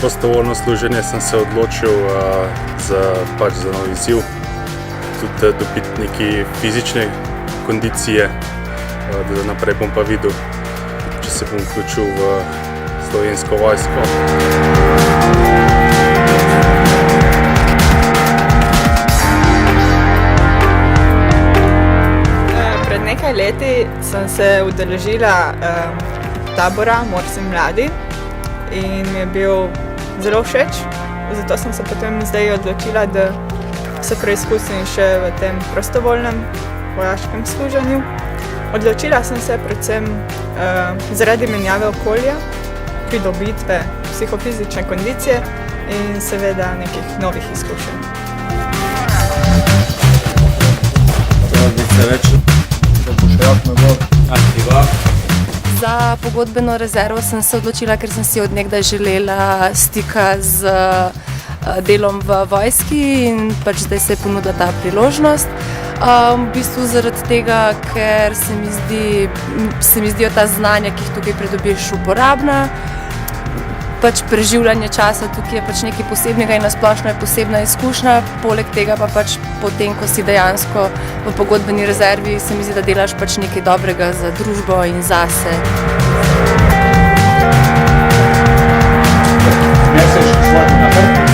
prostovoljno služenje sem se odločil za nov izziv, tudi dobiti neki fizične kondicije, da naprej bom pa videl, če se bom vključil v Slovensko vojsko. Pred nekaj leti sem se udeležila tabora Morsi mladi in mi je bil zelo všeč, zato sem se potem zdaj odločila, da se preizkusim še v tem prostovoljnem vojaškem služenju. Odločila sem se predvsem zaradi menjave okolja, pridobitve psihofizične kondicije in seveda nekih novih izkušenj. Za pogodbeno rezervo sem se odločila, ker sem si od nekdaj želela stika z delom v vojski in pač zdaj se je ponudila ta priložnost. V bistvu zaradi tega, ker se mi zdijo ta znanja, ki jih tukaj pridobiš, uporabna. Pač preživljanje časa tukaj je pač nekaj posebnega in na splošno je posebna izkušnja. Poleg tega pa pač potem, ko si dejansko v pogodbeni rezervi, se mi zdi, da delaš pač nekaj dobrega za družbo in zase. Neseš svoj naprej?